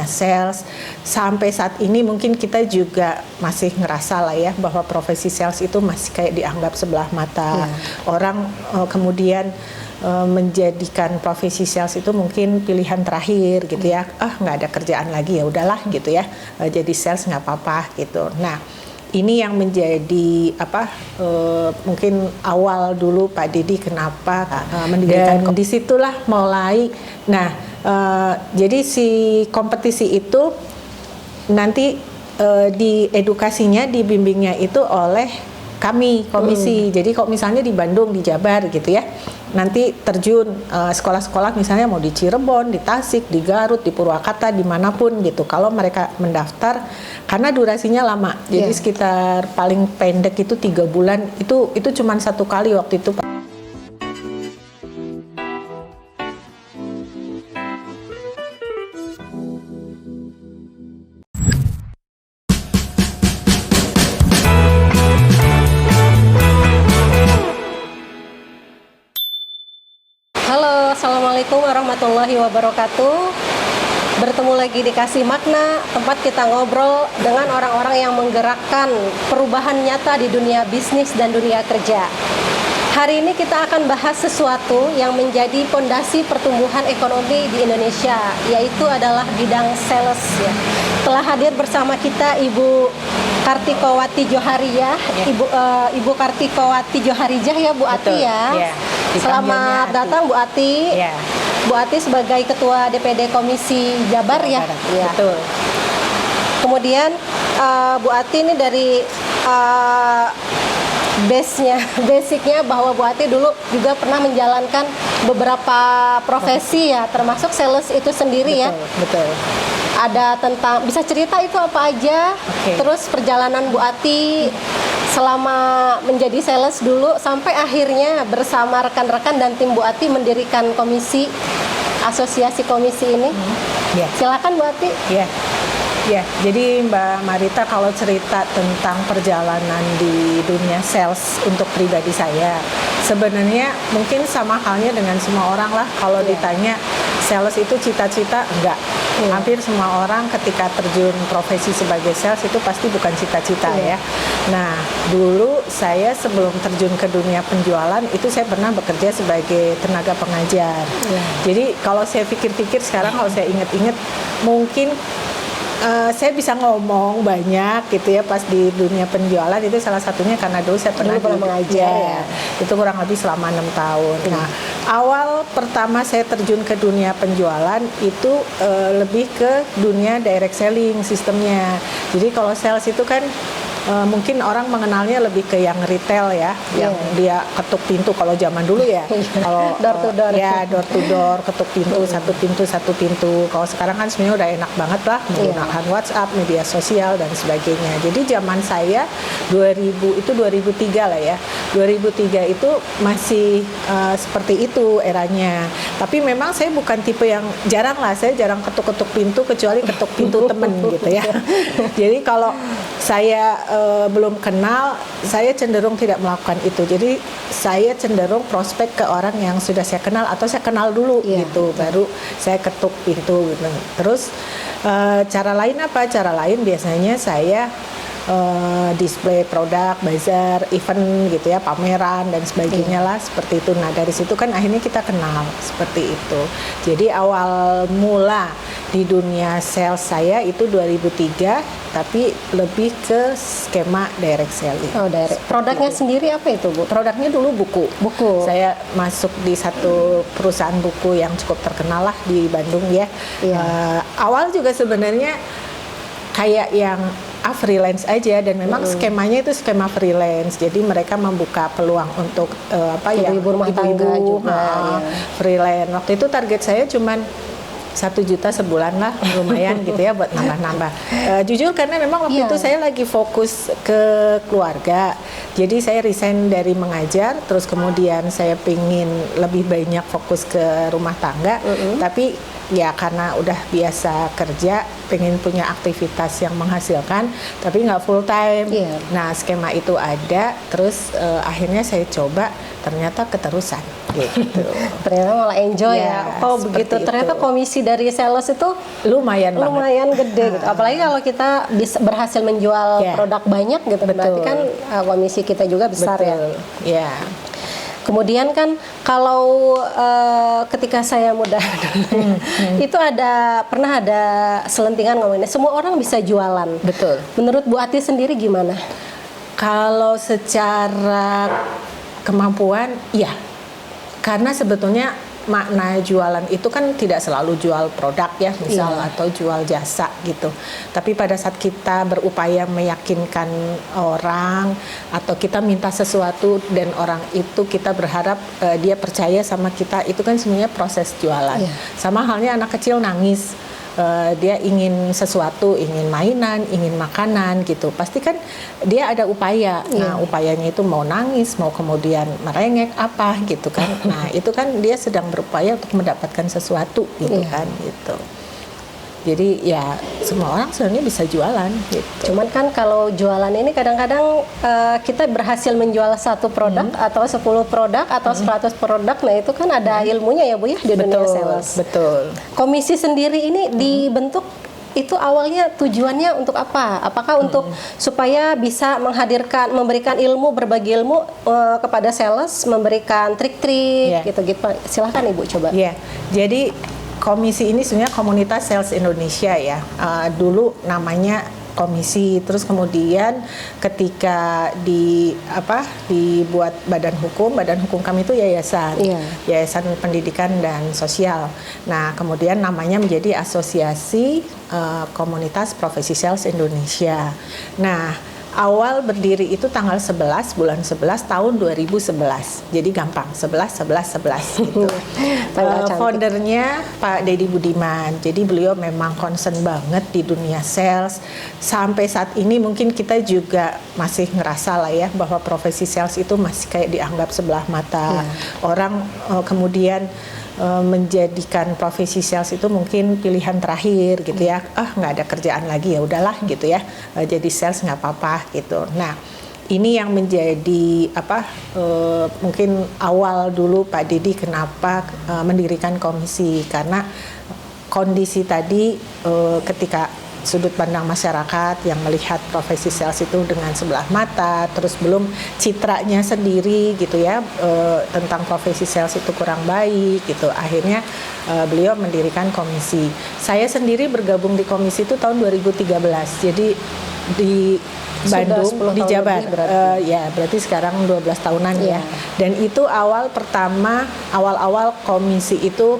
sales. Sampai saat ini mungkin kita juga masih ngerasa lah ya bahwa profesi sales itu masih kayak dianggap sebelah mata. Orang kemudian menjadikan profesi sales itu mungkin pilihan terakhir gitu ya. Nggak ada kerjaan lagi, ya udahlah gitu ya, jadi sales nggak apa-apa gitu. Nah, ini yang menjadi mungkin awal dulu Pak Didi kenapa mendirikan, dan disitulah mulai. Nah, jadi si kompetisi itu nanti di edukasinya, dibimbingnya itu oleh kami komisi. Jadi kalau misalnya di Bandung, di Jabar gitu ya, nanti terjun sekolah-sekolah misalnya mau di Cirebon, di Tasik, di Garut, di Purwakarta, dimanapun gitu. Kalau mereka mendaftar, karena durasinya lama, jadi sekitar paling pendek itu 3 bulan. Itu cuma 1 kali waktu itu. Assalamualaikum warahmatullahi wabarakatuh. Bertemu lagi di Kasih Makna, tempat kita ngobrol dengan orang-orang yang menggerakkan perubahan nyata di dunia bisnis dan dunia kerja. Hari ini kita akan bahas sesuatu yang menjadi pondasi pertumbuhan ekonomi di Indonesia, yaitu adalah bidang sales ya. Telah hadir bersama kita Ibu Kartikowati Johariyah, Ibu Kartikowati Joharijah ya Bu Ati ya. Selamat datang Bu Ati. Bu Ati sebagai Ketua DPD Komisi Jabar ya. Betul. Kemudian Bu Ati ini dari basicnya bahwa Bu Ati dulu juga pernah menjalankan beberapa profesi ya, termasuk sales itu sendiri ya. Betul. Ada tentang, bisa cerita itu apa aja? Terus perjalanan Bu Ati selama menjadi sales dulu sampai akhirnya bersama rekan-rekan dan tim Bu Ati mendirikan asosiasi komisi ini. Silakan Bu Ati. Ya, jadi Mbak Marita, kalau cerita tentang perjalanan di dunia sales untuk pribadi saya, sebenarnya mungkin sama halnya dengan semua orang lah. Kalau ditanya sales itu cita-cita, enggak. Hampir semua orang ketika terjun profesi sebagai sales itu pasti bukan cita-cita ya. Nah, dulu saya sebelum terjun ke dunia penjualan itu saya pernah bekerja sebagai tenaga pengajar. Jadi kalau saya pikir-pikir sekarang, kalau saya ingat-ingat, mungkin saya bisa ngomong banyak gitu ya pas di dunia penjualan. Itu salah satunya karena dulu saya pernah mengajar ya. Itu kurang lebih selama 6 tahun. Nah, awal pertama saya terjun ke dunia penjualan itu lebih ke dunia direct selling sistemnya. Jadi kalau sales itu kan mungkin orang mengenalnya lebih ke yang retail ya, yang dia ketuk pintu kalau zaman dulu ya. Kalau door to door. Ya, door to door, ketuk pintu, satu pintu. Kalau sekarang kan sebenarnya udah enak banget lah menggunakan WhatsApp, media sosial dan sebagainya. Jadi zaman saya 2003 lah ya. 2003 itu masih seperti itu eranya. Tapi memang saya bukan tipe yang saya jarang ketuk-ketuk pintu kecuali ketuk pintu temen gitu ya. Jadi kalau saya belum kenal, saya cenderung tidak melakukan itu. Jadi saya cenderung prospek ke orang yang sudah saya kenal atau saya kenal dulu gitu, baru saya ketuk pintu gitu. Terus cara lain apa? Cara lain biasanya saya display produk, bazar, event gitu ya, pameran dan sebagainya lah, seperti itu. Nah, dari situ kan akhirnya kita kenal seperti itu. Jadi awal mula di dunia sales saya itu 2003, tapi lebih ke skema direct selling. Direct. Produknya sendiri apa itu Bu? Produknya dulu buku. Saya masuk di satu perusahaan buku yang cukup terkenal lah di Bandung ya. Awal juga sebenarnya kayak yang freelance aja, dan memang skemanya itu skema freelance. Jadi mereka membuka peluang untuk ibu rumah tangga juga freelance. Waktu itu target saya cuman 1 juta sebulan lah, lumayan gitu ya buat nambah-nambah. Jujur karena memang waktu itu saya lagi fokus ke keluarga. Jadi saya resign dari mengajar, terus kemudian saya pingin lebih banyak fokus ke rumah tangga. Tapi ya karena udah biasa kerja, pengen punya aktivitas yang menghasilkan, tapi nggak full time. Iya. Nah skema itu ada, terus akhirnya saya coba, ternyata keterusan. Gitu. Ternyata malah enjoy Ya, ya. Oh seperti begitu. Ternyata itu. komisi dari sales itu Lumayan banget. lumayan gede gitu. Apalagi kalau kita bisa berhasil menjual Ya. produk banyak gitu. Berarti Betul. kan komisi kita juga besar ya. Betul. Ya. Kemudian kan kalau ketika saya muda itu pernah ada selentingan ngomongnya semua orang bisa jualan. Betul. Menurut Bu Ati sendiri gimana? Kalau secara kemampuan, ya. Karena sebetulnya makna jualan itu kan tidak selalu jual produk ya, misal Iya. atau jual jasa gitu. Tapi pada saat kita berupaya meyakinkan orang atau kita minta sesuatu dan orang itu kita berharap dia percaya sama kita, itu kan sebenarnya proses jualan. Iya. Sama halnya anak kecil nangis. Dia ingin sesuatu, ingin mainan, ingin makanan gitu. Pasti kan dia ada upaya. Nah, upayanya itu mau nangis, mau kemudian merengek apa gitu kan. Nah, itu kan dia sedang berupaya untuk mendapatkan sesuatu gitu Iya. kan gitu. Jadi ya semua orang sebenarnya bisa jualan gitu. Cuman kan kalau jualan ini kadang-kadang kita berhasil menjual satu produk atau 10 produk atau 100 produk. Nah itu kan ada ilmunya ya Bu ya di dunia sales. Betul. Komisi sendiri ini dibentuk itu awalnya tujuannya untuk apa? Apakah untuk supaya bisa memberikan ilmu, berbagi ilmu kepada sales, memberikan trik-trik Yeah. gitu-gitu. Silahkan Ibu coba. Iya, jadi komisi ini sebenarnya Komunitas Sales Indonesia ya. Dulu namanya komisi, terus kemudian ketika dibuat badan hukum kami itu yayasan, Iya. Yayasan Pendidikan dan Sosial. Nah, kemudian namanya menjadi Asosiasi Komunitas Profesi Sales Indonesia. Nah, awal berdiri itu tanggal 11 bulan 11 tahun 2011. Jadi gampang, 11 gitu. Tanggal cantik. Foundernya Pak Deddy Budiman. Jadi beliau memang concern banget di dunia sales. Sampai saat ini mungkin kita juga masih ngerasa lah ya bahwa profesi sales itu masih kayak dianggap sebelah mata. Orang kemudian menjadikan profesi sales itu mungkin pilihan terakhir gitu ya. Nggak ada kerjaan lagi ya udahlah gitu ya. Jadi sales nggak apa-apa gitu. Nah, ini yang menjadi mungkin awal dulu Pak Deddy kenapa mendirikan komisi, karena kondisi tadi ketika sudut pandang masyarakat yang melihat profesi sales itu dengan sebelah mata, terus belum citranya sendiri gitu ya, tentang profesi sales itu kurang baik gitu. Akhirnya beliau mendirikan komisi. Saya sendiri bergabung di komisi itu tahun 2013. Jadi di Bandung, Sudah 10 di tahun Jabar, lebih berarti. ya berarti sekarang 12 tahunan Iya. ya. Dan itu awal komisi itu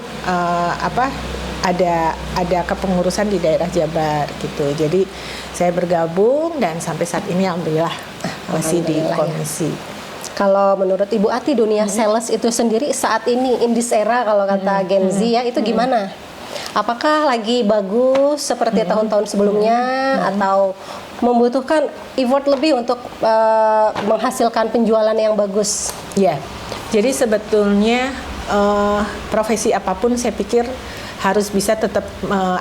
ada kepengurusan di daerah Jabar gitu. Jadi saya bergabung dan sampai saat ini alhamdulillah masih di Alhamdulillah, ya. komisi. Kalau menurut Ibu Ati dunia sales itu sendiri saat ini in this era kalau kata Gen Z ya itu gimana? Apakah lagi bagus seperti tahun-tahun sebelumnya atau membutuhkan effort lebih untuk menghasilkan penjualan yang bagus? Ya, jadi sebetulnya profesi apapun saya pikir harus bisa tetap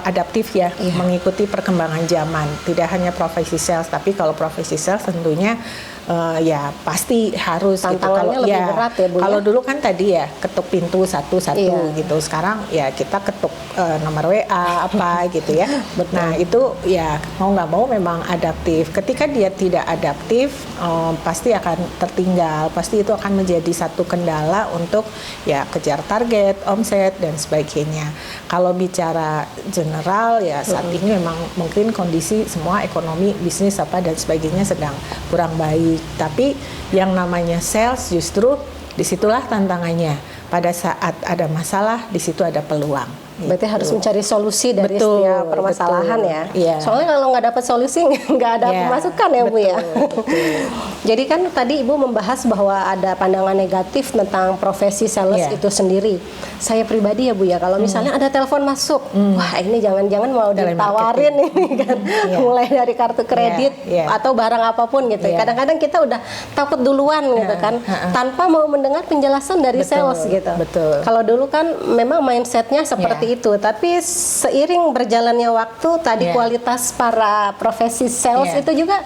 adaptif ya, mengikuti perkembangan zaman. Tidak hanya profesi sales, tapi kalau profesi sales tentunya ya pasti harus gitu. Tantangannya lebih berat ya, Bu, Kalau ya? dulu kan tadi ya ketuk pintu satu-satu gitu. Sekarang ya kita ketuk nomor WA apa gitu ya. Nah itu ya mau nggak mau memang adaptif. Ketika dia tidak adaptif, pasti akan tertinggal. Pasti itu akan menjadi satu kendala untuk ya kejar target, omset dan sebagainya. Kalau bicara general ya saat ini memang mungkin kondisi semua ekonomi, bisnis apa dan sebagainya sedang kurang baik. Tapi yang namanya sales justru disitulah tantangannya. Pada saat ada masalah, di situ ada peluang. Berarti harus mencari solusi dari Betul, setiap permasalahan betul. ya. Iya. Soalnya kalau nggak dapat solusi nggak ada Iya, pemasukan ya Bu ya. betul. Jadi kan tadi Ibu membahas bahwa ada pandangan negatif tentang profesi sales Iya. itu sendiri. Saya pribadi ya Bu ya, kalau misalnya ada telepon masuk, wah ini jangan-jangan mau ditawarin ini kan, Iya. mulai dari kartu kredit Iya. atau barang apapun gitu. Iya. Kadang-kadang kita udah takut duluan gitu kan, tanpa mau mendengar penjelasan dari Betul, sales gitu. betul. Kalau dulu kan memang mindsetnya seperti seperti itu. Tapi seiring berjalannya waktu, tadi kualitas para profesi sales itu juga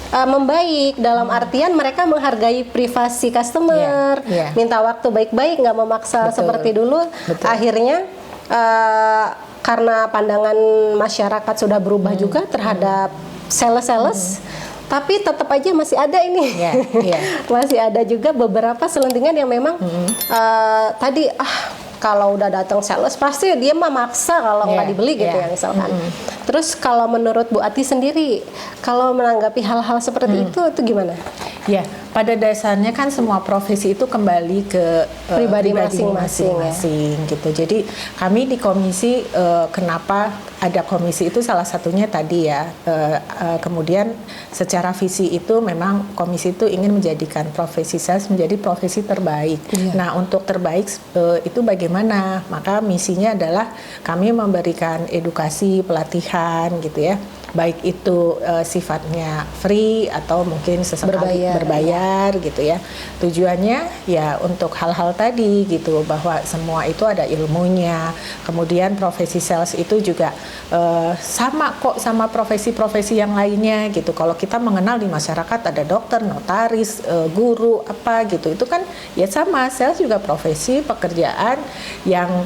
membaik dalam artian mereka menghargai privasi customer, minta waktu baik-baik, nggak memaksa seperti dulu. Akhirnya karena pandangan masyarakat sudah berubah juga terhadap sales, tapi tetap aja masih ada ini, masih ada juga beberapa selentingan yang memang tadi kalau udah datang sales pasti dia mah maksa kalau nggak dibeli gitu ya misalkan. Terus kalau menurut Bu Ati sendiri, kalau menanggapi hal-hal seperti itu gimana? Ya, pada dasarnya kan semua profesi itu kembali ke pribadi masing-masing gitu. Jadi kami di komisi, kenapa ada komisi itu salah satunya tadi ya. Kemudian secara visi itu memang komisi itu ingin menjadikan profesi sales menjadi profesi terbaik. Nah, untuk terbaik itu bagaimana? Maka misinya adalah kami memberikan edukasi, pelatihan gitu ya. Baik itu sifatnya free atau mungkin sesekali berbayar gitu ya. Tujuannya ya untuk hal-hal tadi gitu, bahwa semua itu ada ilmunya. Kemudian profesi sales itu juga sama kok sama profesi-profesi yang lainnya gitu. Kalau kita mengenal di masyarakat ada dokter, notaris, guru apa gitu, itu kan ya sama. Sales juga profesi pekerjaan yang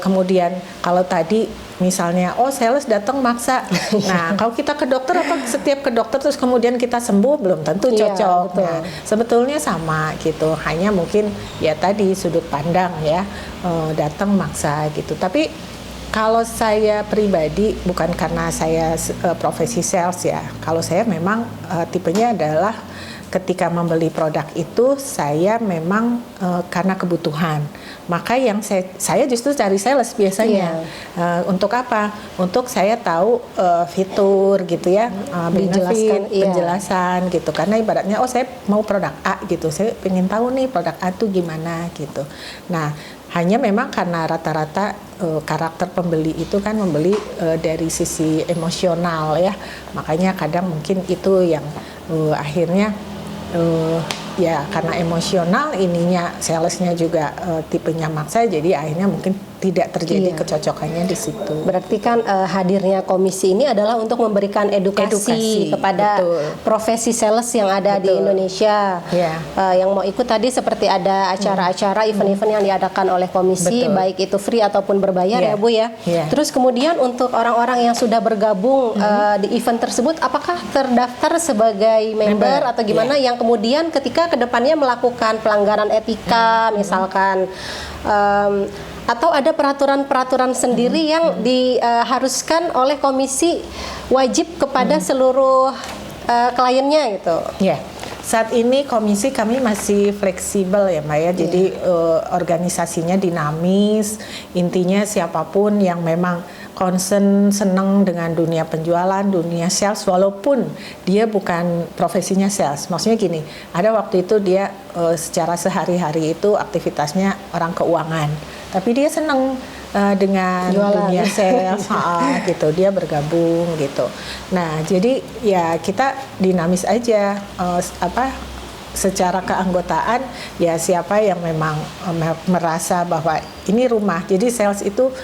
kemudian kalau tadi misalnya, sales datang maksa. Nah, kalau kita ke dokter, apa setiap ke dokter terus kemudian kita sembuh, belum tentu cocok. Nah, sebetulnya sama gitu. Hanya mungkin ya tadi sudut pandang ya, datang maksa gitu. Tapi kalau saya pribadi, bukan karena saya profesi sales ya. Kalau saya memang tipenya adalah ketika membeli produk itu saya memang karena kebutuhan. Maka yang saya justru cari sales biasanya. Untuk apa? Untuk saya tahu fitur gitu ya, benefit, penjelasan gitu. Karena ibaratnya saya mau produk A gitu. Saya pengen tahu nih produk A itu gimana gitu. Nah, hanya memang karena rata-rata karakter pembeli itu kan membeli dari sisi emosional ya. Makanya kadang mungkin itu yang akhirnya ya karena emosional ininya salesnya juga tipenya maksa, jadi akhirnya mungkin tidak terjadi kecocokannya di situ. Berarti kan hadirnya komisi ini adalah untuk memberikan edukasi kepada profesi sales yang ada di Indonesia. Yang mau ikut tadi seperti ada acara-acara, event-event yang diadakan oleh komisi, baik itu free ataupun berbayar ya Bu ya. Terus kemudian untuk orang-orang yang sudah bergabung di event tersebut, apakah terdaftar sebagai member atau gimana yang kemudian ketika kedepannya melakukan pelanggaran etika misalkan, atau ada peraturan-peraturan sendiri yang diharuskan oleh komisi wajib kepada seluruh kliennya gitu? Saat ini komisi kami masih fleksibel ya Mbak ya, jadi organisasinya dinamis, intinya siapapun yang memang concern, senang dengan dunia penjualan, dunia sales, walaupun dia bukan profesinya sales. Maksudnya gini, ada waktu itu dia secara sehari-hari itu aktivitasnya orang keuangan, tapi dia senang dengan dunia sales, gitu, dia bergabung gitu. Nah, jadi ya kita dinamis aja, secara keanggotaan ya siapa yang memang merasa bahwa ini rumah. Jadi sales itu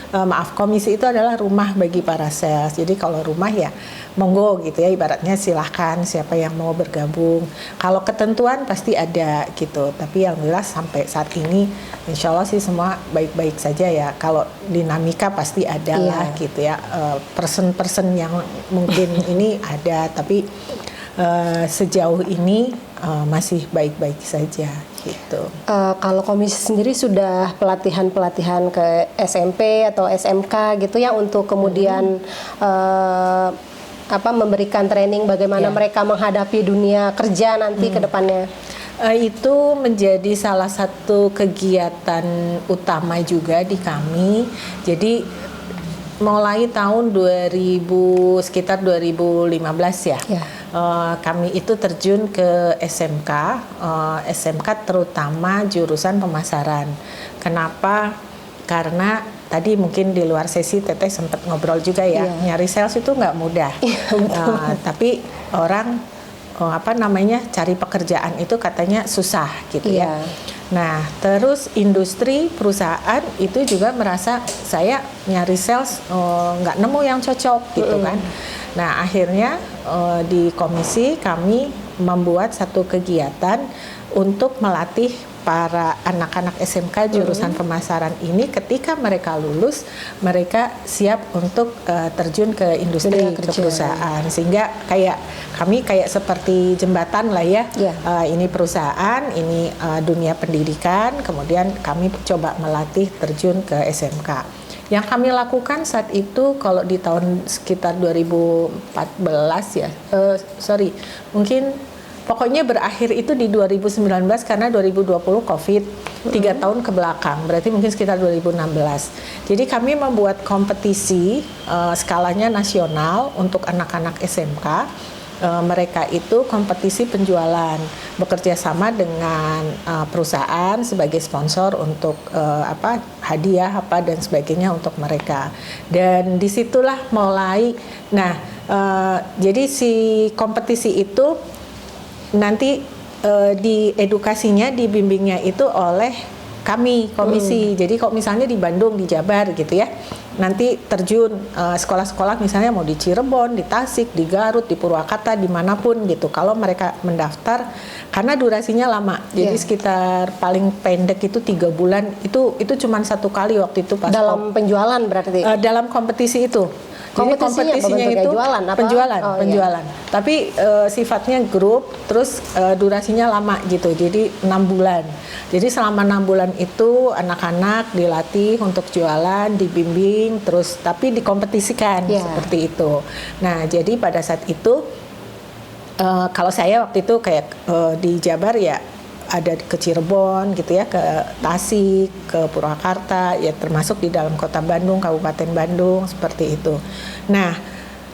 komisi itu adalah rumah bagi para sales. Jadi kalau rumah ya monggo gitu ya, ibaratnya silahkan siapa yang mau bergabung. Kalau ketentuan pasti ada gitu. Tapi alhamdulillah sampai saat ini insya Allah sih semua baik-baik saja ya. Kalau dinamika pasti ada lah gitu ya. Person-person yang mungkin ini ada, tapi sejauh ini masih baik-baik saja gitu. Kalau komisi sendiri sudah pelatihan-pelatihan ke SMP atau SMK gitu ya untuk kemudian memberikan training bagaimana mereka menghadapi dunia kerja nanti ke depannya. Itu menjadi salah satu kegiatan utama juga di kami. Jadi mulai tahun sekitar 2015 ya. Kami itu terjun ke SMK, SMK terutama jurusan pemasaran. Kenapa? Karena tadi mungkin di luar sesi Teteh sempat ngobrol juga ya, nyari sales itu nggak mudah. Tapi orang cari pekerjaan itu katanya susah gitu ya. Nah, terus industri perusahaan itu juga merasa saya nyari sales nggak nemu yang cocok gitu kan. Nah, akhirnya di komisi kami membuat satu kegiatan untuk melatih para anak-anak SMK jurusan pemasaran ini ketika mereka lulus, mereka siap untuk terjun ke industri ke perusahaan. Sehingga kami kayak seperti jembatan lah ya. Ini perusahaan, ini dunia pendidikan, kemudian kami coba melatih terjun ke SMK. Yang kami lakukan saat itu kalau di tahun sekitar 2014 ya, mungkin pokoknya berakhir itu di 2019 karena 2020 COVID, 3 tahun ke belakang, berarti mungkin sekitar 2016. Jadi kami membuat kompetisi skalanya nasional untuk anak-anak SMK. Mereka itu kompetisi penjualan, bekerja sama dengan perusahaan sebagai sponsor untuk hadiah dan sebagainya untuk mereka. Dan disitulah mulai, jadi si kompetisi itu nanti di edukasinya, dibimbingnya itu oleh kami komisi. Jadi kalau misalnya di Bandung, di Jabar gitu ya, nanti terjun sekolah-sekolah misalnya mau di Cirebon, di Tasik, di Garut, di Purwakarta, dimanapun gitu. Kalau mereka mendaftar, karena durasinya lama, jadi sekitar paling pendek itu 3 bulan. Itu cuma 1 kali waktu itu pas dalam penjualan berarti. Dalam kompetisi itu. Jadi kompetisinya itu penjualan. Tapi sifatnya grup, terus durasinya lama gitu. Jadi 6 bulan. Jadi selama 6 bulan itu anak-anak dilatih untuk jualan, dibimbing, terus tapi dikompetisikan seperti itu. Nah, jadi pada saat itu kalau saya waktu itu kayak di Jabar ya, ada ke Cirebon gitu ya, ke Tasik, ke Purwakarta, ya termasuk di dalam kota Bandung, Kabupaten Bandung, seperti itu. Nah,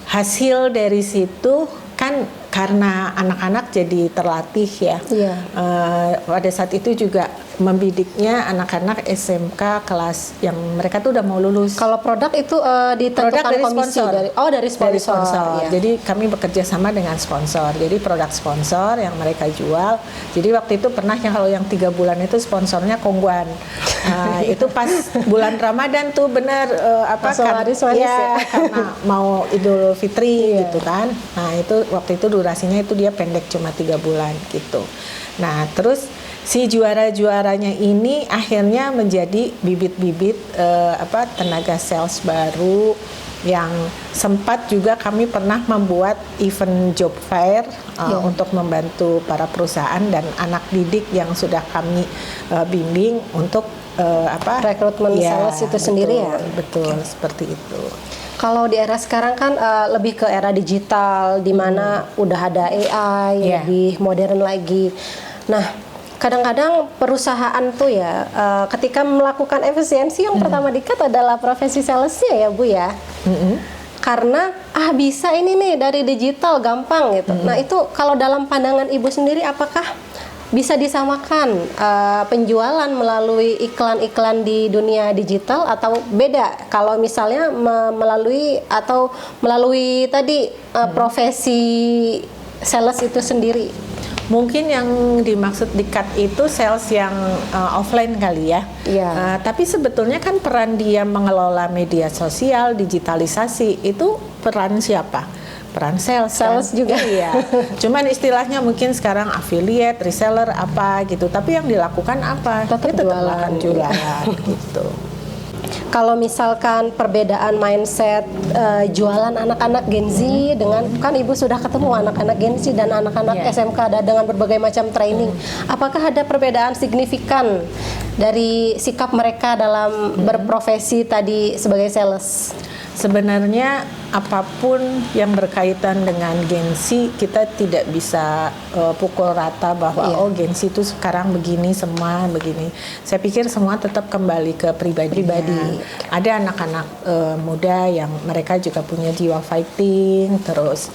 hasil dari situ kan karena anak-anak jadi terlatih ya. Pada saat itu juga membidiknya anak-anak SMK kelas yang mereka tuh udah mau lulus. Kalau produk itu ditentukan dari komisi sponsor. dari sponsor. Jadi kami bekerja sama dengan sponsor. Jadi produk sponsor yang mereka jual. Jadi waktu itu pernah kalau yang 3 bulan itu sponsornya Kongguan. Itu pas bulan Ramadan tuh bener karena mau Idul Fitri gitu kan. Nah, itu waktu itu durasinya itu dia pendek cuma 3 bulan gitu. Nah, terus si juara-juaranya ini akhirnya menjadi bibit-bibit tenaga sales baru yang sempat juga kami pernah membuat event job fair untuk membantu para perusahaan dan anak didik yang sudah kami bimbing untuk rekrutmen sales itu sendiri ya. Betul, seperti itu. Kalau di era sekarang kan lebih ke era digital, di mana udah ada AI, lebih modern lagi. Nah, kadang-kadang perusahaan tuh ya, ketika melakukan efisiensi yang pertama dikat adalah profesi salesnya ya Bu ya. Karena bisa ini nih dari digital gampang gitu. Nah, itu kalau dalam pandangan Ibu sendiri, apakah bisa disamakan penjualan melalui iklan-iklan di dunia digital atau beda kalau misalnya melalui tadi profesi sales itu sendiri? Mungkin yang dimaksud di-cut itu sales yang offline kali ya. Tapi sebetulnya kan peran dia mengelola media sosial, digitalisasi, itu peran siapa? Peran sales kan? Juga. Iya. Cuman istilahnya mungkin sekarang affiliate, reseller apa gitu. Tapi yang dilakukan apa? Tetap jualan gitu. Kalau misalkan perbedaan mindset jualan anak-anak Gen Z dengan, kan Ibu sudah ketemu anak-anak Gen Z dan anak-anak SMK dengan berbagai macam training. Apakah ada perbedaan signifikan dari sikap mereka dalam berprofesi tadi sebagai sales? Sebenarnya apapun yang berkaitan dengan Gen Z, kita tidak bisa pukul rata bahwa Gen Z itu sekarang begini, semua begini. Saya pikir semua tetap kembali ke pribadi. Ada anak-anak muda yang mereka juga punya jiwa fighting, terus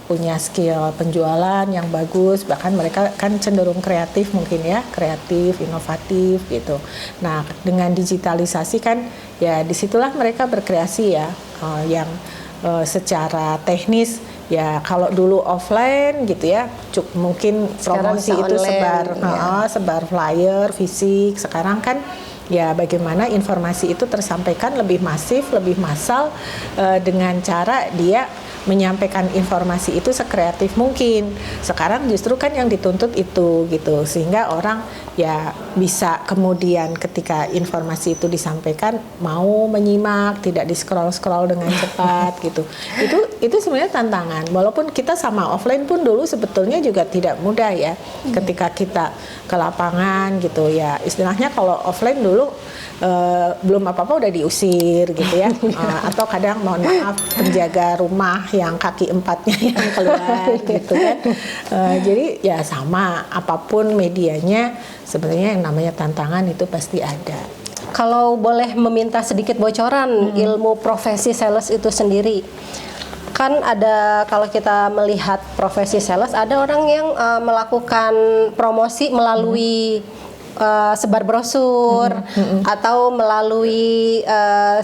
punya skill penjualan yang bagus, bahkan mereka kan cenderung kreatif mungkin ya, kreatif, inovatif gitu. Nah, dengan digitalisasi kan ya disitulah mereka berkreasi ya, yang secara teknis ya kalau dulu offline gitu ya mungkin Sekarang promosi bisa itu online, sebar flyer fisik. Sekarang kan ya bagaimana informasi itu tersampaikan lebih masif, lebih massal dengan cara dia menyampaikan informasi itu sekreatif mungkin. Sekarang justru kan yang dituntut itu gitu, sehingga orang ya bisa kemudian ketika informasi itu disampaikan mau menyimak, tidak di scroll dengan cepat gitu. Itu sebenarnya tantangan. Walaupun kita sama offline pun dulu sebetulnya juga tidak mudah ya. Ketika kita ke lapangan gitu ya, istilahnya kalau offline dulu belum apa-apa udah diusir gitu ya. Atau kadang mohon maaf penjaga rumah yang kaki empatnya yang keluar gitu kan. Jadi ya sama apapun medianya sebenarnya yang namanya tantangan itu pasti ada. Kalau boleh meminta sedikit bocoran ilmu profesi sales itu sendiri, kan ada kalau kita melihat profesi sales ada orang yang melakukan promosi melalui sebar brosur atau melalui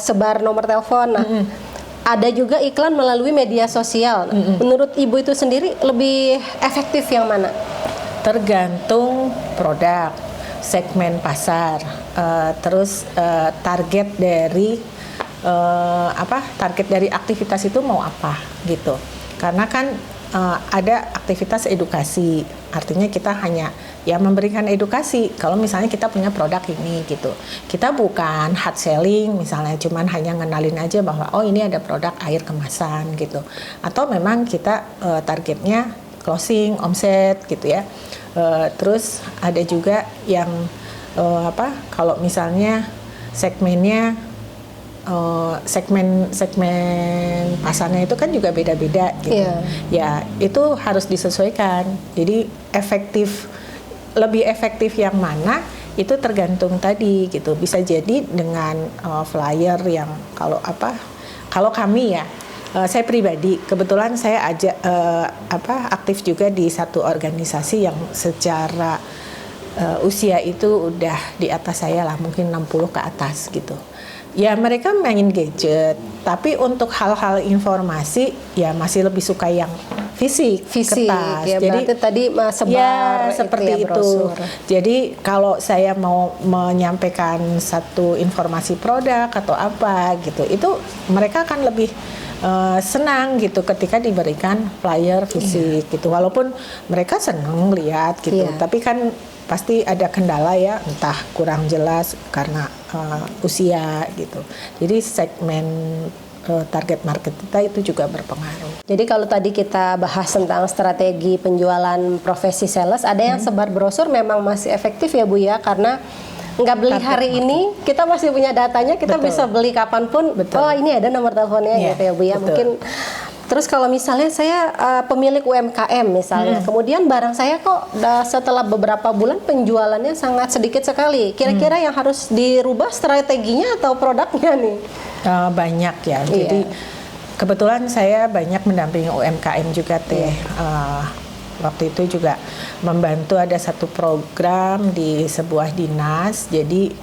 sebar nomor telepon. Nah, ada juga iklan melalui media sosial. Menurut Ibu itu sendiri lebih efektif yang mana? Tergantung produk, segmen pasar, terus target dari target dari aktivitas itu mau apa gitu. Karena kan ada aktivitas edukasi, artinya kita hanya ya memberikan edukasi. Kalau misalnya kita punya produk ini gitu, kita bukan hard selling misalnya, cuman hanya ngenalin aja bahwa oh ini ada produk air kemasan gitu, atau memang kita targetnya closing omset gitu ya. Terus ada juga yang kalau misalnya segmennya segmen pasarnya itu kan juga beda-beda gitu. Ya itu harus disesuaikan. Jadi lebih efektif yang mana itu tergantung tadi gitu. Bisa jadi dengan flyer yang kalau kami ya, saya pribadi kebetulan saya aktif juga di satu organisasi yang secara usia itu udah di atas saya lah, mungkin 60 ke atas gitu. Ya mereka main gadget, tapi untuk hal-hal informasi ya masih lebih suka yang fisik kertas. Ya, jadi tadi sebar ya seperti itu. Jadi kalau saya mau menyampaikan satu informasi produk atau apa gitu, itu mereka akan lebih senang gitu ketika diberikan flyer fisik gitu. Walaupun mereka senang lihat gitu, tapi kan pasti ada kendala ya, entah kurang jelas karena usia gitu. Jadi segmen target market kita itu juga berpengaruh. Jadi kalau tadi kita bahas tentang strategi penjualan profesi sales, ada yang sebar brosur memang masih efektif ya Bu ya, karena nggak beli hari ini, kita masih punya datanya, kita bisa beli kapanpun. Oh ini ada nomor teleponnya gitu ya Bu ya. Mungkin. Terus kalau misalnya saya pemilik UMKM misalnya, kemudian barang saya kok setelah beberapa bulan penjualannya sangat sedikit sekali. Kira-kira yang harus dirubah strateginya atau produknya nih? Banyak ya. Jadi kebetulan saya banyak mendampingi UMKM juga teh. Waktu itu juga membantu ada satu program di sebuah dinas. Jadi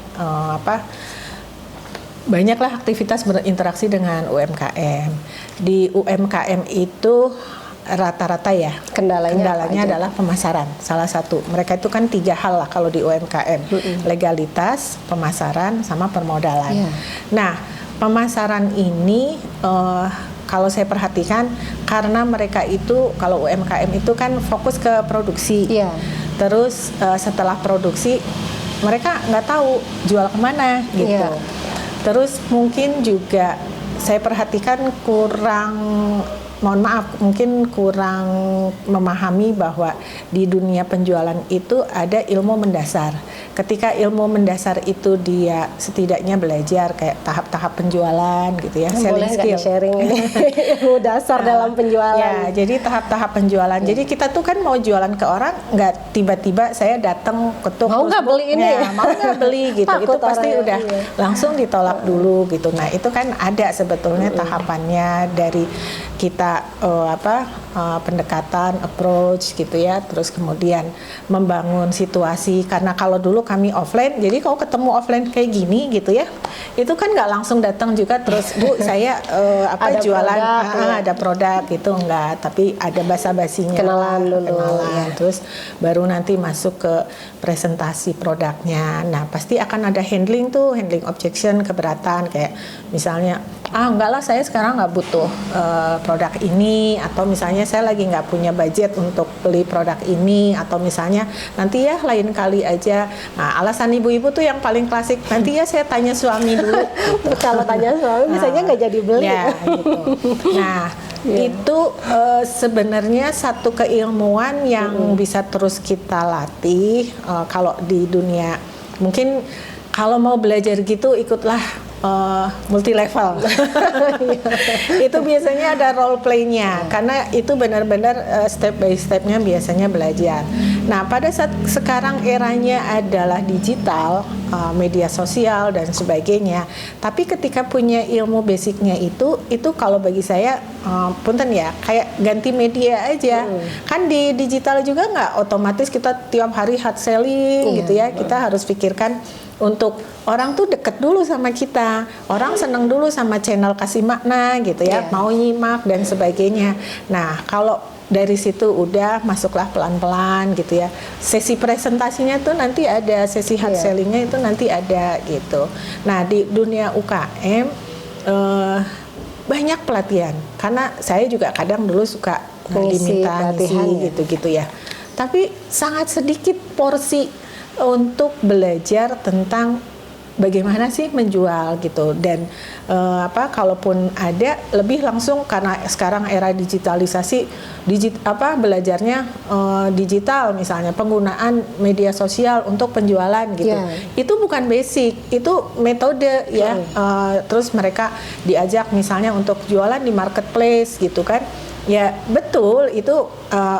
banyaklah aktivitas berinteraksi dengan UMKM. Di UMKM itu rata-rata ya kendalanya adalah pemasaran. Salah satu. Mereka itu kan 3 hal lah kalau di UMKM. Legalitas, pemasaran, sama permodalan. Nah, pemasaran ini kalau saya perhatikan karena mereka itu kalau UMKM itu kan fokus ke produksi. Terus setelah produksi mereka nggak tahu jual kemana gitu. Terus mungkin juga saya perhatikan mungkin kurang memahami bahwa di dunia penjualan itu ada ilmu mendasar. Ketika ilmu mendasar itu dia setidaknya belajar kayak tahap-tahap penjualan gitu ya, selling skill. Sharing ini ilmu dasar dalam penjualan. Ya, jadi tahap-tahap penjualan. Jadi kita tuh kan mau jualan ke orang, nggak tiba-tiba saya datang ketuk. Mau nggak beli ini? Mau nggak beli gitu. Itu pasti udah langsung ditolak dulu gitu. Nah itu kan ada sebetulnya tahapannya kita pendekatan, approach gitu ya, terus kemudian membangun situasi, karena kalau dulu kami offline, jadi kalau ketemu offline kayak gini gitu ya, itu kan nggak langsung datang juga terus Bu saya Ada jualan produk, ada produk gitu, enggak, tapi ada basa-basinya, Kenalan dulu, kenalan, ya. terus baru nanti masuk ke presentasi produknya. Nah pasti akan ada handling objection, keberatan, kayak misalnya enggak lah saya sekarang nggak butuh produk ini, atau misalnya saya lagi nggak punya budget untuk beli produk ini, atau misalnya nanti ya lain kali aja. Nah alasan ibu-ibu tuh yang paling klasik, nanti ya saya tanya suami dulu gitu. Kalau tanya suami biasanya nggak jadi beli. Ya, gitu. Nah itu sebenarnya satu keilmuan yang bisa terus kita latih. Kalau di dunia mungkin kalau mau belajar gitu ikutlah multi level. Itu biasanya ada role play-nya, karena itu benar-benar step by step-nya biasanya belajar. Nah pada saat sekarang eranya adalah digital, media sosial dan sebagainya, tapi ketika punya ilmu basicnya itu kalau bagi saya punten ya, kayak ganti media aja. Kan di digital juga nggak otomatis kita tiap hari hard selling gitu ya, kita harus pikirkan untuk orang tuh deket dulu sama kita, orang seneng dulu sama channel kasih makna gitu ya, mau nyimak dan sebagainya. Nah kalau dari situ udah masuklah pelan-pelan gitu ya, sesi presentasinya tuh nanti ada, sesi hard sellingnya itu nanti ada gitu. Nah di dunia UKM banyak pelatihan, karena saya juga kadang dulu suka diminta ngisi gitu-gitu ya, tapi sangat sedikit porsi untuk belajar tentang bagaimana sih menjual gitu. Dan kalaupun ada lebih langsung, karena sekarang era digitalisasi, belajarnya digital, misalnya penggunaan media sosial untuk penjualan gitu. Itu bukan basic, itu metode ya. Terus mereka diajak misalnya untuk jualan di marketplace gitu kan. Ya betul, itu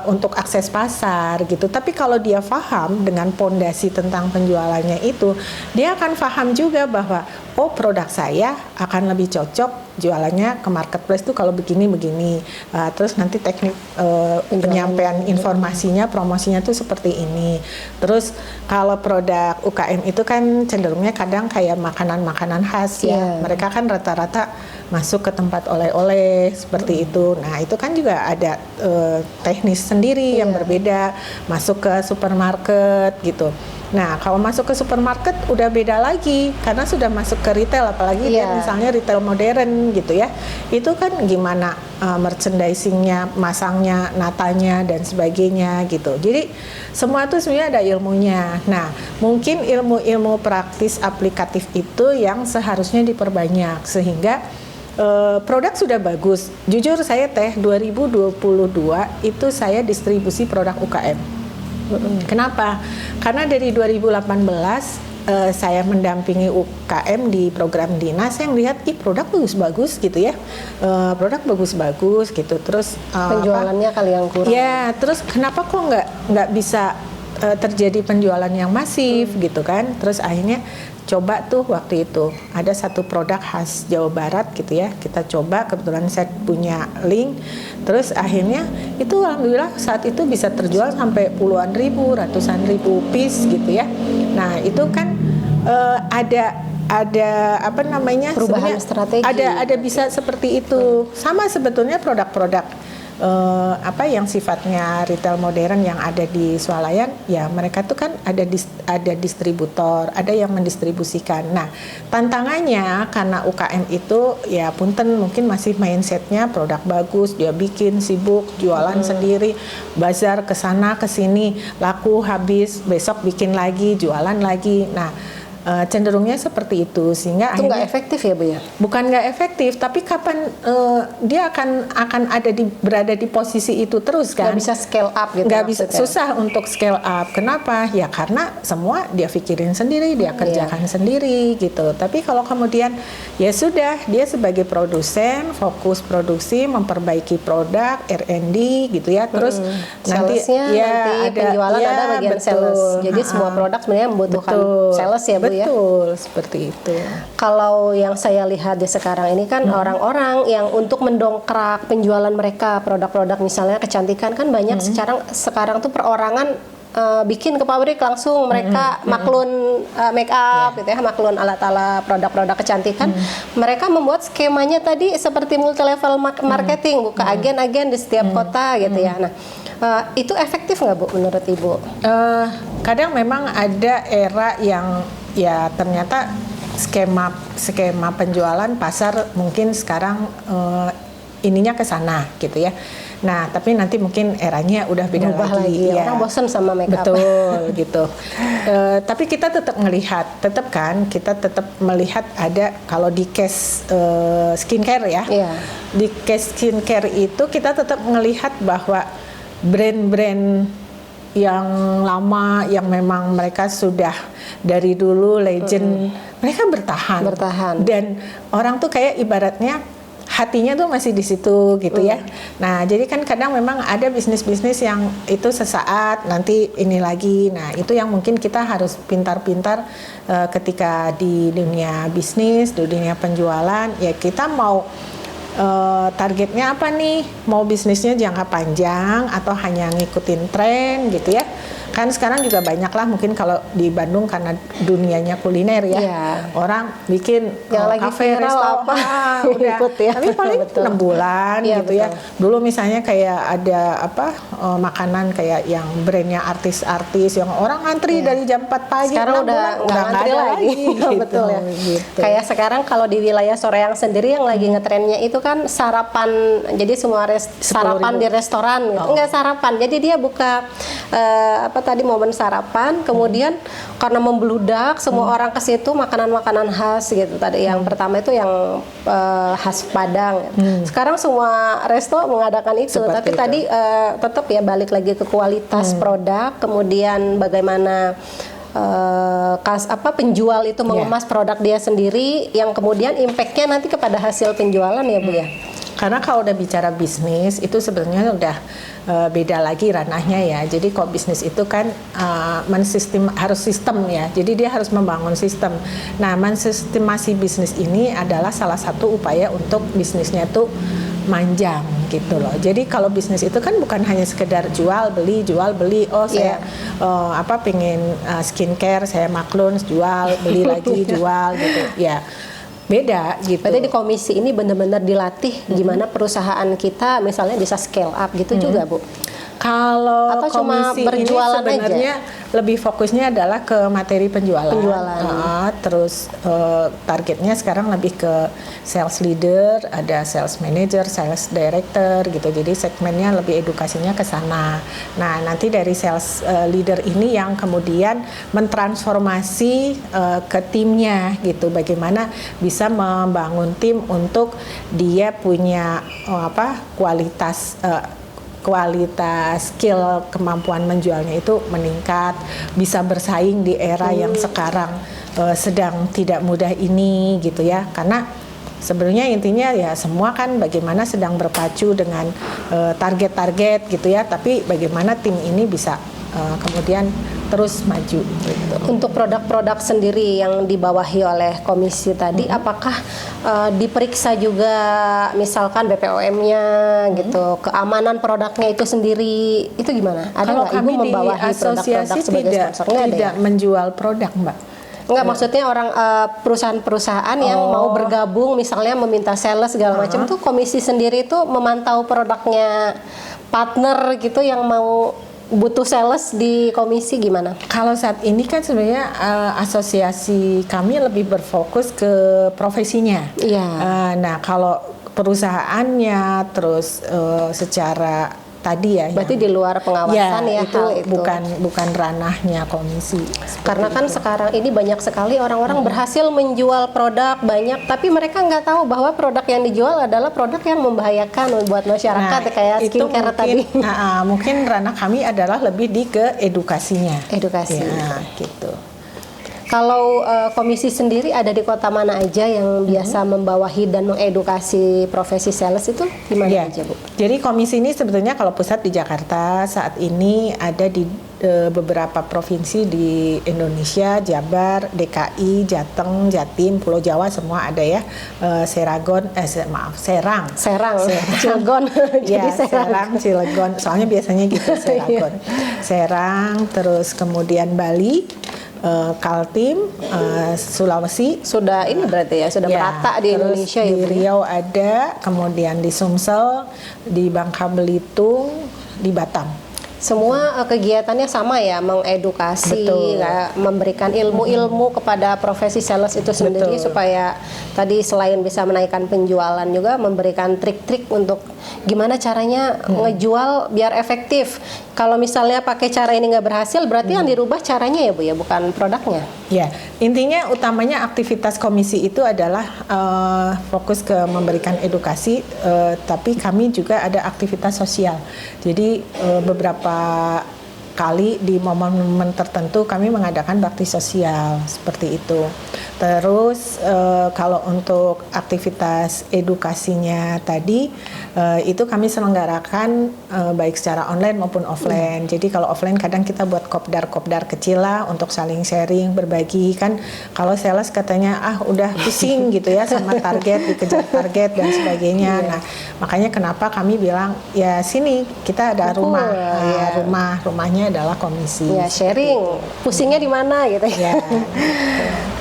untuk akses pasar gitu. Tapi kalau dia paham dengan pondasi tentang penjualannya itu, dia akan paham juga bahwa produk saya akan lebih cocok jualannya ke marketplace tuh kalau begini-begini. Terus nanti teknik penyampaian informasinya, promosinya tuh seperti ini. Terus kalau produk UKM itu kan cenderungnya kadang kayak makanan-makanan khas ya. Mereka kan rata-rata masuk ke tempat oleh-oleh seperti itu. Nah itu kan juga ada teknis sendiri yang berbeda, masuk ke supermarket gitu. Nah kalau masuk ke supermarket udah beda lagi, karena sudah masuk ke retail, apalagi dia misalnya retail modern gitu ya. Itu kan gimana merchandisingnya, masangnya, natanya dan sebagainya gitu. Jadi semua itu sebenarnya ada ilmunya. Nah mungkin ilmu-ilmu praktis aplikatif itu yang seharusnya diperbanyak, sehingga produk sudah bagus. Jujur saya 2022 itu saya distribusi produk UKM. Kenapa? Karena dari 2018 saya mendampingi UKM di program dinas, yang lihat produk bagus-bagus gitu ya, produk bagus-bagus gitu. Terus penjualannya kali yang kurang. Ya, terus kenapa kok nggak bisa terjadi penjualan yang masif gitu kan? Terus akhirnya coba tuh waktu itu ada satu produk khas Jawa Barat gitu ya, kita coba, kebetulan saya punya link, terus akhirnya itu alhamdulillah saat itu bisa terjual sampai puluhan ribu, ratusan ribu piece gitu ya. Nah itu kan ada perubahan strategi, ada bisa seperti itu. Sama sebetulnya produk-produk yang sifatnya retail modern yang ada di swalayan, ya mereka tuh kan ada distributor, ada yang mendistribusikan. Nah tantangannya karena UKM itu ya punten mungkin masih mindsetnya produk bagus, dia bikin sibuk jualan sendiri, bazar kesana kesini, laku habis, besok bikin lagi, jualan lagi. Nah cenderungnya seperti itu, sehingga itu nggak efektif ya Bu ya? Bukan nggak efektif, tapi kapan dia akan berada di posisi itu terus kan? Nggak bisa scale up gitu. Nggak bisa, susah untuk scale up. Kenapa? Ya karena semua dia pikirin sendiri, dia kerjakan sendiri gitu. Tapi kalau kemudian ya sudah, dia sebagai produsen fokus produksi, memperbaiki produk, R&D gitu ya. Terus nanti ada penjualan, ada bagian sales. Jadi semua produk sebenarnya membutuhkan sales ya Bu ya. ya. Betul, seperti itu. Kalau yang saya lihat di sekarang ini kan orang-orang yang untuk mendongkrak penjualan mereka produk-produk misalnya kecantikan kan banyak sekarang tuh perorangan bikin ke pabrik langsung mereka maklun make up gitu ya, maklun alat-alat produk-produk kecantikan. Mereka membuat skemanya tadi seperti multi level marketing, buka agen-agen di setiap kota gitu ya. Nah, itu efektif nggak Bu menurut Ibu? Kadang memang ada era yang ya ternyata skema penjualan pasar mungkin sekarang ininya ke sana gitu ya. Nah, tapi nanti mungkin eranya udah beda lagi. Ya. Orang bosan sama make up. Betul, gitu. Tapi kita tetap kita tetap melihat ada kalau di case skincare ya. Iya. Di case skincare itu kita tetap melihat bahwa brand-brand yang lama yang memang mereka sudah dari dulu legend, mereka bertahan. Dan orang tuh kayak ibaratnya hatinya tuh masih di situ gitu ya. Nah, jadi kan kadang memang ada bisnis-bisnis yang itu sesaat nanti ini lagi. Nah, itu yang mungkin kita harus pintar-pintar ketika di dunia bisnis, di dunia penjualan, ya kita mau targetnya apa nih? Mau bisnisnya jangka panjang atau hanya ngikutin tren gitu ya? Kan sekarang juga banyak lah mungkin kalau di Bandung karena dunianya kuliner ya. Orang bikin yang lagi kafe, viral resto, apa udah. ikut ya. Tapi paling 6 bulan gitu ya. Dulu misalnya kayak ada makanan kayak yang brandnya artis-artis yang orang antri dari jam 4 pagi. Sekarang udah nggak antri lagi. Gitu, betul ya. Gitu. Kayak sekarang kalau di wilayah Soreang sendiri yang lagi ngetrennya itu kan sarapan. Jadi semua sarapan di restoran gitu. Enggak sarapan. Jadi dia buka tadi momen sarapan, kemudian karena membludak semua orang ke situ makanan-makanan khas gitu. Tadi yang pertama itu yang khas Padang. Sekarang semua resto mengadakan itu, tapi tadi tetap ya balik lagi ke kualitas produk, kemudian bagaimana penjual itu mengemas produk dia sendiri, yang kemudian impact-nya nanti kepada hasil penjualan ya Bu ya. Karena kalau udah bicara bisnis itu sebenarnya udah beda lagi ranahnya ya. Jadi kalau bisnis itu kan harus sistem ya. Jadi dia harus membangun sistem. Nah, mensistemasi bisnis ini adalah salah satu upaya untuk bisnisnya tuh manjang gitu loh. Jadi kalau bisnis itu kan bukan hanya sekedar jual beli. Oh saya pengen skincare, saya maklun jual, beli lagi jual gitu ya. Beda gitu. Berarti di komisi ini benar-benar dilatih gimana perusahaan kita misalnya bisa scale up gitu juga Bu. Kalau atau cuma berjualan ini sebenarnya lebih fokusnya adalah ke materi penjualan. Terus targetnya sekarang lebih ke sales leader, ada sales manager, sales director gitu. Jadi segmennya lebih edukasinya ke sana. Nah, nanti dari sales leader ini yang kemudian mentransformasi ke timnya gitu. Bagaimana bisa membangun tim untuk dia punya kualitas skill kemampuan menjualnya itu meningkat, bisa bersaing di era yang sekarang sedang tidak mudah ini gitu ya. Karena sebenarnya intinya ya semua kan bagaimana sedang berpacu dengan target-target gitu ya, tapi bagaimana tim ini bisa kemudian terus maju gitu. Untuk produk-produk sendiri yang dibawahi oleh komisi tadi, apakah diperiksa juga misalkan BPOM-nya gitu, keamanan produknya itu sendiri, itu gimana? Ada nggak Ibu membawahi produk-produk sebagai sponsornya? Tidak menjual produk, Mbak. Enggak, maksudnya orang perusahaan-perusahaan yang mau bergabung misalnya meminta sales segala macam tuh komisi sendiri itu memantau produknya partner gitu yang mau butuh sales di komisi gimana? Kalau saat ini kan sebenarnya asosiasi kami lebih berfokus ke profesinya. Iya. Nah, kalau perusahaannya terus secara tadi ya. Berarti di luar pengawasan ya itu hal itu. bukan ranahnya komisi. Karena kan sekarang ini banyak sekali orang-orang berhasil menjual produk banyak, tapi mereka nggak tahu bahwa produk yang dijual adalah produk yang membahayakan buat masyarakat, kayak skincare tadi. Mungkin ranah kami adalah lebih ke edukasinya. Edukasi. Ya, gitu. Kalau komisi sendiri ada di kota mana aja yang biasa membawahi dan mengedukasi profesi sales itu di mana Ya, aja, Bu? jadi komisi ini sebetulnya kalau pusat di Jakarta, saat ini ada di beberapa provinsi di Indonesia, Jabar, DKI, Jateng, Jatim, Pulau Jawa semua ada ya. Serang, Cilegon. Jadi ya, Serang, Cilegon. Soalnya biasanya gitu Serang. Serang, terus kemudian Bali, Kaltim, Sulawesi. Sudah ini berarti ya, sudah merata di terus Indonesia di ya, Bu? Riau ada, kemudian di Sumsel, di Bangka Belitung, di Batam. Semua kegiatannya sama ya, mengedukasi, Betul. memberikan ilmu-ilmu kepada profesi sales itu sendiri. Betul. Supaya tadi selain bisa menaikkan penjualan juga memberikan trik-trik untuk gimana caranya ngejual biar efektif. Kalau misalnya pakai cara ini nggak berhasil, berarti yang dirubah caranya ya, Bu ya, bukan produknya. Ya, intinya utamanya aktivitas komisi itu adalah fokus ke memberikan edukasi, tapi kami juga ada aktivitas sosial. Jadi beberapa kali di momen-momen tertentu kami mengadakan bakti sosial seperti itu. Terus kalau untuk aktivitas edukasinya tadi itu kami selenggarakan baik secara online maupun offline. Jadi kalau offline kadang kita buat kopdar-kopdar kecil lah untuk saling sharing, berbagi kan. Kalau sales katanya udah pusing gitu ya sama target, dikejar target dan sebagainya. Nah, makanya kenapa kami bilang ya sini kita ada rumah. Rumahnya adalah komisi. Ya, sharing. Pusingnya di mana gitu ya.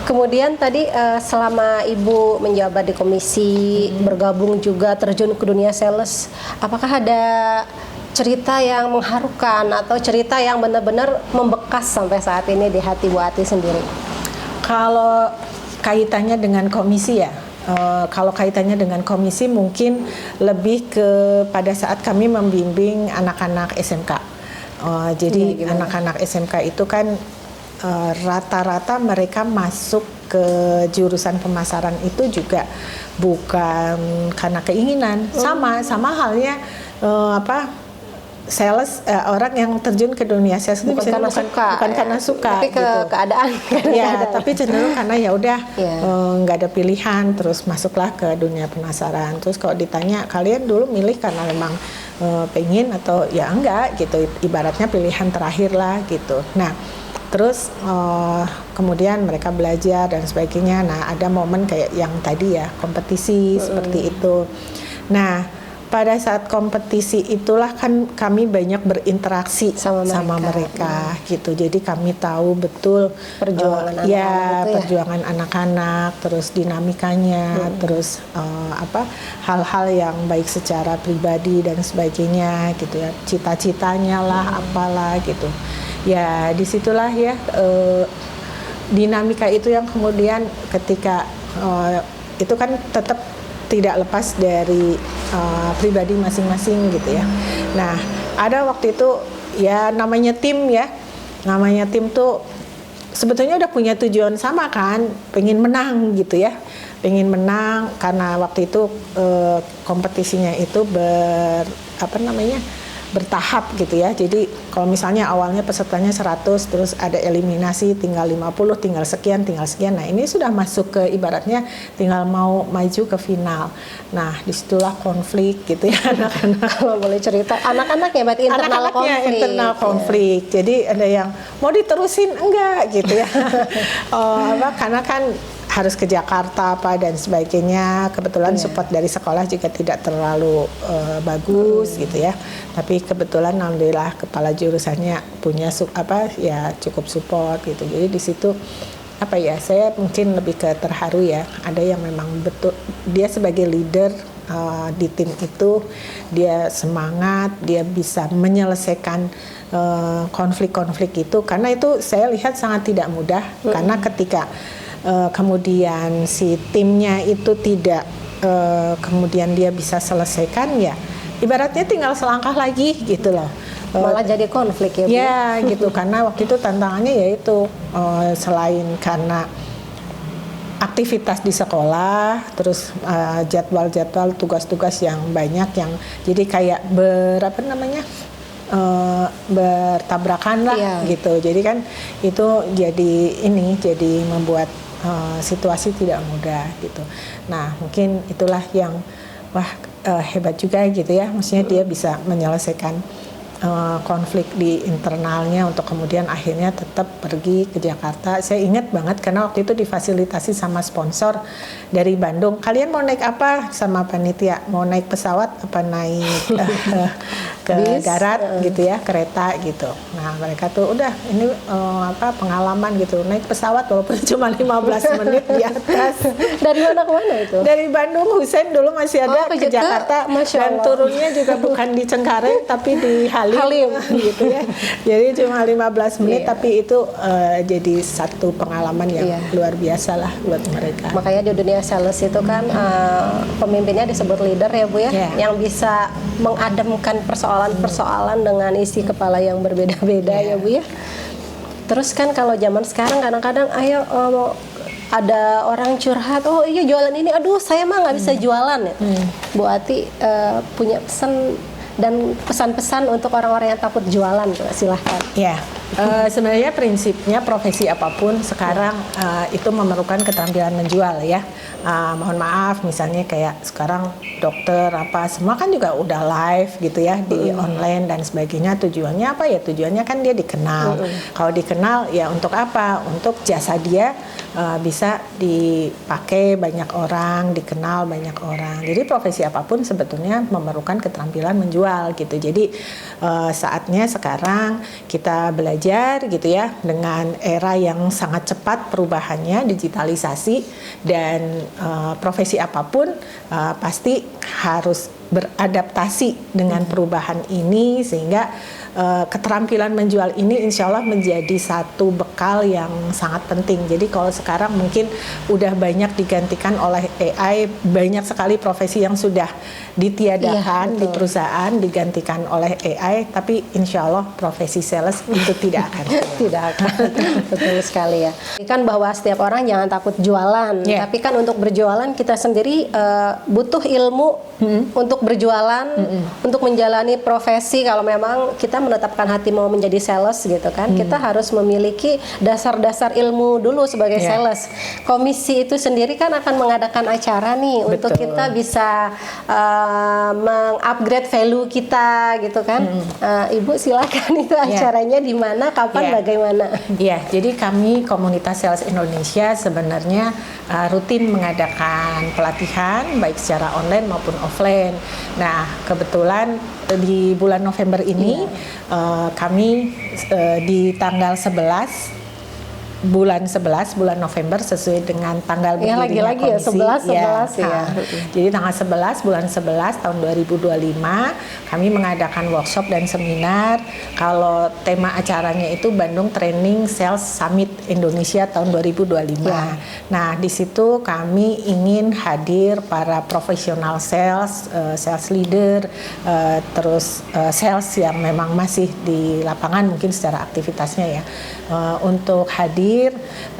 Kemudian tadi selama Ibu menjabat di komisi, bergabung juga terjun ke dunia sales, apakah ada cerita yang mengharukan atau cerita yang benar-benar membekas sampai saat ini di hati Bu Ati sendiri? Kalau kaitannya dengan komisi ya, kalau kaitannya dengan komisi mungkin lebih ke pada saat kami membimbing anak-anak SMK. Jadi anak-anak SMK itu kan rata-rata mereka masuk ke jurusan pemasaran itu juga bukan karena keinginan, sama halnya sales, orang yang terjun ke dunia sales itu bukan karena suka, tapi gitu. keadaan. Ya, tapi cenderung karena ya udah nggak ada pilihan, terus masuklah ke dunia pemasaran. Terus kalau ditanya kalian dulu milih karena memang pengen atau ya enggak gitu, ibaratnya pilihan terakhir lah gitu. Nah, terus kemudian mereka belajar dan sebagainya. Nah, ada momen kayak yang tadi ya, kompetisi seperti itu. Nah, pada saat kompetisi itulah kan kami banyak berinteraksi sama mereka gitu. Jadi kami tahu betul perjuangan perjuangan anak-anak, terus dinamikanya, terus hal-hal yang baik secara pribadi dan sebagainya gitu ya. Cita-citanya lah, apalah gitu. Ya, disitulah ya dinamika itu yang kemudian ketika itu kan tetap tidak lepas dari pribadi masing-masing gitu ya. Nah, ada waktu itu ya namanya tim tuh sebetulnya udah punya tujuan sama kan, pengen menang gitu ya, pengen menang karena waktu itu kompetisinya itu bertahap gitu ya. Jadi kalau misalnya awalnya pesertanya 100, terus ada eliminasi tinggal 50, tinggal sekian. Nah, ini sudah masuk ke ibaratnya tinggal mau maju ke final. Nah, disitulah konflik gitu ya anak-anak. Kalau boleh cerita, anak-anak ya berarti internal konflik. Jadi ada yang mau diterusin enggak gitu ya. Karena kan harus ke Jakarta dan sebagainya. Kebetulan support dari sekolah juga tidak terlalu bagus gitu ya. Tapi kebetulan alhamdulillah kepala jurusannya punya cukup support gitu. Jadi di situ saya mungkin lebih ke terharu ya. Ada yang memang betul dia sebagai leader di tim itu, dia semangat, dia bisa menyelesaikan konflik-konflik itu, karena itu saya lihat sangat tidak mudah. Karena ketika kemudian si timnya itu tidak kemudian dia bisa selesaikan, ya ibaratnya tinggal selangkah lagi gitu loh. Malah jadi konflik ya, Bu? Ya gitu, karena waktu itu tantangannya yaitu selain karena aktivitas di sekolah, terus jadwal-jadwal tugas-tugas yang banyak, yang jadi kayak bertabrakan lah Iya. gitu. Jadi kan itu jadi membuat situasi tidak mudah gitu. Nah mungkin itulah yang hebat juga gitu ya. Maksudnya dia bisa menyelesaikan konflik di internalnya untuk kemudian akhirnya tetap pergi ke Jakarta. Saya ingat banget karena waktu itu difasilitasi sama sponsor dari Bandung. Kalian mau naik apa sama panitia? Mau naik pesawat apa naik ke darat gitu ya, kereta gitu. Nah mereka tuh udah ini pengalaman gitu, naik pesawat walaupun cuma 15 menit di atas. Dari mana ke mana itu? Dari Bandung Husein dulu masih ada ke Jakarta, dan turunnya juga bukan di Cengkareng tapi di Halim gitu ya. Jadi cuma 15 menit tapi itu jadi satu pengalaman yang luar biasa lah buat mereka. Makanya di dunia sales itu kan pemimpinnya disebut leader ya Bu ya, yang bisa mengademkan persoalan-persoalan dengan isi kepala yang berbeda-beda ya Bu ya. Terus kan kalau zaman sekarang kadang-kadang ada orang curhat, oh iya jualan ini, aduh saya mah nggak bisa jualan ya. Bu Ati punya pesan dan pesan-pesan untuk orang-orang yang takut jualan, silahkan. Ya, sebenarnya prinsipnya profesi apapun sekarang itu memerlukan keterampilan menjual ya. Mohon maaf, misalnya kayak sekarang dokter semua kan juga udah live gitu ya di online dan sebagainya. Tujuannya apa ya? Tujuannya kan dia dikenal. Kalau dikenal ya untuk apa? Untuk jasa dia bisa dipakai banyak orang, dikenal banyak orang. Jadi profesi apapun sebetulnya memerlukan keterampilan menjual gitu. Jadi saatnya sekarang kita belajar gitu ya dengan era yang sangat cepat perubahannya, digitalisasi, dan profesi apapun pasti harus beradaptasi dengan perubahan ini, sehingga keterampilan menjual ini insya Allah menjadi satu bekal yang sangat penting. Jadi kalau sekarang mungkin udah banyak digantikan oleh AI, banyak sekali profesi yang sudah ditiadakan di perusahaan digantikan oleh AI, tapi insya Allah profesi sales itu tidak akan. Tidak akan. Betul sekali ya. Kan bahwa setiap orang jangan takut jualan, tapi kan untuk berjualan kita sendiri butuh ilmu untuk berjualan, untuk menjalani profesi. Kalau memang kita menetapkan hati mau menjadi sales gitu kan, kita harus memiliki dasar-dasar ilmu dulu sebagai sales. Komisi itu sendiri kan akan mengadakan acara nih untuk kita bisa mengupgrade value kita gitu kan. Ibu silakan, itu acaranya di mana, kapan, bagaimana? Iya, jadi kami komunitas sales Indonesia sebenarnya rutin mengadakan pelatihan baik secara online maupun offline. Nah, kebetulan di bulan November ini kami di tanggal 11 bulan November sesuai dengan tanggal berdirinya komisi. Jadi tanggal 11 bulan 11 tahun 2025 kami mengadakan workshop dan seminar. Kalau tema acaranya itu Bandung Training Sales Summit Indonesia tahun 2025. Nah, di situ kami ingin hadir para profesional sales, sales leader, terus sales yang memang masih di lapangan mungkin secara aktivitasnya ya, untuk hadir.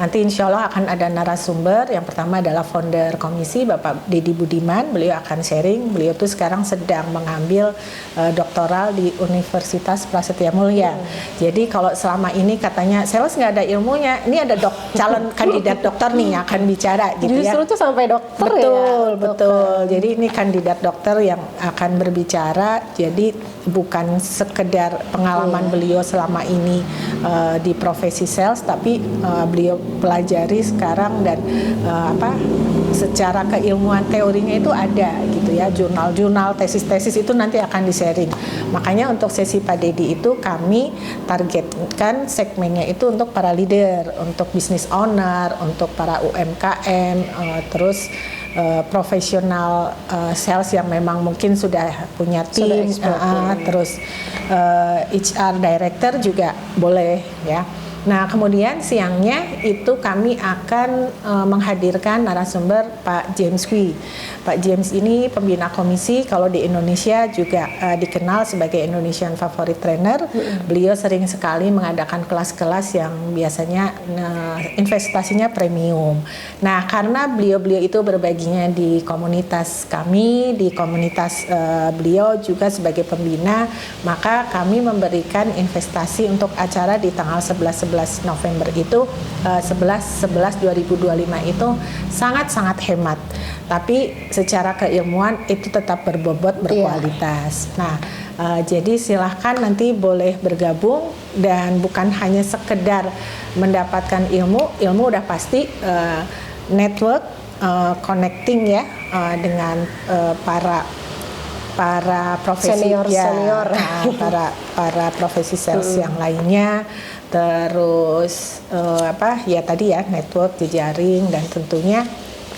Nanti insya Allah akan ada narasumber. Yang pertama adalah founder komisi Bapak Deddy Budiman. Beliau akan sharing. Beliau tuh sekarang sedang mengambil doktoral di Universitas Prasetya Mulia. Jadi kalau selama ini katanya sales nggak ada ilmunya, ini ada calon kandidat dokter nih yang akan bicara gitu. Justru tuh sampai dokter Betul. Jadi ini kandidat dokter yang akan berbicara. Jadi bukan sekedar pengalaman beliau selama ini di profesi sales, tapi beliau pelajari sekarang dan secara keilmuan teorinya itu ada gitu ya, jurnal-jurnal, tesis-tesis itu nanti akan di-sharing. Makanya untuk sesi Pak Deddy itu kami targetkan segmennya itu untuk para leader, untuk business owner, untuk para UMKM, terus profesional sales yang memang mungkin sudah punya tim, terus HR director juga boleh ya. Nah, kemudian siangnya itu kami akan menghadirkan narasumber Pak James Kwi. Pak James ini pembina komisi, kalau di Indonesia juga dikenal sebagai Indonesian Favorite Trainer. Beliau sering sekali mengadakan kelas-kelas yang biasanya investasinya premium. Nah, karena beliau itu berbaginya di komunitas kami, di komunitas beliau juga sebagai pembina, maka kami memberikan investasi untuk acara di tanggal 11 November itu 11/11/2025 itu sangat-sangat hemat, tapi secara keilmuan itu tetap berbobot, berkualitas. Nah, jadi silahkan nanti boleh bergabung, dan bukan hanya sekedar mendapatkan ilmu udah pasti, network, connecting ya dengan para profesi senior. para profesi sales yang lainnya. Terus ya tadi ya, network, jejaring, dan tentunya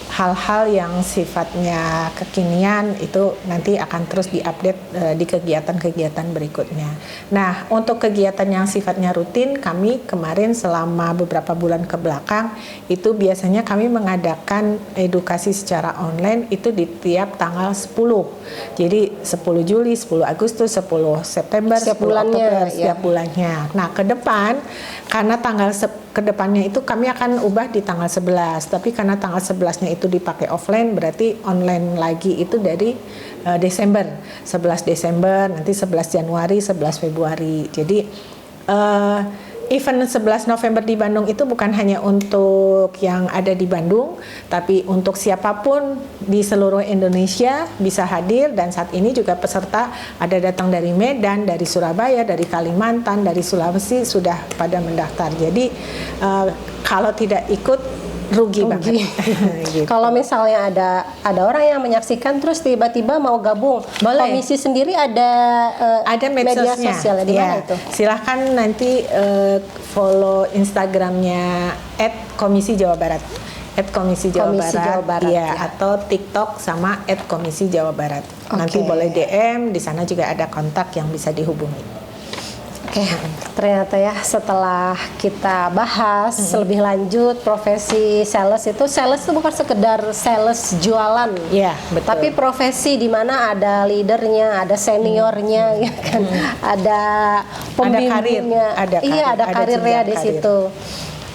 hal-hal yang sifatnya kekinian itu nanti akan terus diupdate di kegiatan-kegiatan berikutnya. Nah, untuk kegiatan yang sifatnya rutin, kami kemarin selama beberapa bulan ke belakang itu biasanya kami mengadakan edukasi secara online itu di tiap tanggal 10. Jadi 10 Juli, 10 Agustus, 10 September, Setiap 10 bulannya, Oktober, ya. setiap bulannya. Nah, ke depan karena tanggal kedepannya itu kami akan ubah di tanggal 11, tapi karena tanggal 11-nya itu dipakai offline, berarti online lagi itu dari Desember, 11 Desember, nanti 11 Januari, 11 Februari. Jadi event 11 November di Bandung itu bukan hanya untuk yang ada di Bandung, tapi untuk siapapun di seluruh Indonesia bisa hadir. Dan saat ini juga peserta ada datang dari Medan, dari Surabaya, dari Kalimantan, dari Sulawesi sudah pada mendaftar. Jadi kalau tidak ikut rugi banget. Gitu. Kalau misalnya ada orang yang menyaksikan terus tiba-tiba mau gabung, boleh. Komisi sendiri ada media sosial di mana itu? Silahkan nanti follow Instagramnya @komisi Jawa Barat. Komisi Jawa Barat, ya, atau TikTok sama @komisi Jawa Barat. Nanti boleh DM, di sana juga ada kontak yang bisa dihubungi. Oke, ternyata ya setelah kita bahas lebih lanjut profesi sales itu bukan sekedar sales jualan, ya, betul. tapi profesi di mana ada leadernya, ada seniornya, ya kan, ada pembimbingnya, ada karirnya di situ.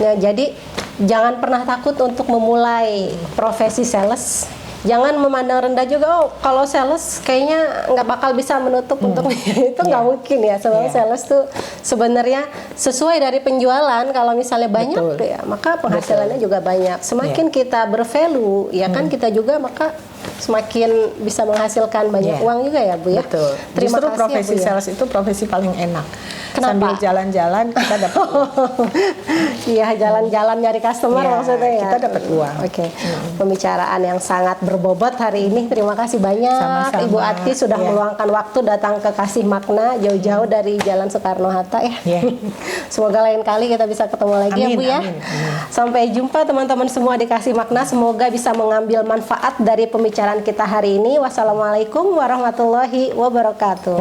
Ya, jadi jangan pernah takut untuk memulai profesi sales. Jangan memandang rendah juga, kalau sales kayaknya nggak bakal bisa menutup untuk itu, nggak mungkin ya. Sebenarnya sales tuh sebenarnya sesuai dari penjualan, kalau misalnya banyak ya maka penghasilannya juga banyak. Semakin kita bervalue ya kan, kita juga maka semakin bisa menghasilkan banyak uang juga ya Bu ya. Betul. Terima Justru kasih profesi ya, Bu, ya. sales itu profesi paling enak. Kenapa? Sambil jalan-jalan kita dapat uang. Iya, jalan-jalan nyari customer maksudnya ya. Kita dapat uang. Oke. Pembicaraan yang sangat berbobot hari ini. Terima kasih banyak. Sama-sama. Ibu Ati sudah meluangkan waktu datang ke Kasih Makna jauh-jauh dari Jalan Soekarno-Hatta ya. Semoga lain kali kita bisa ketemu lagi ya Bu ya. Amin. Sampai jumpa teman-teman semua di Kasih Makna. Semoga bisa mengambil manfaat dari pembicaraan kita hari ini. Wassalamualaikum warahmatullahi wabarakatuh.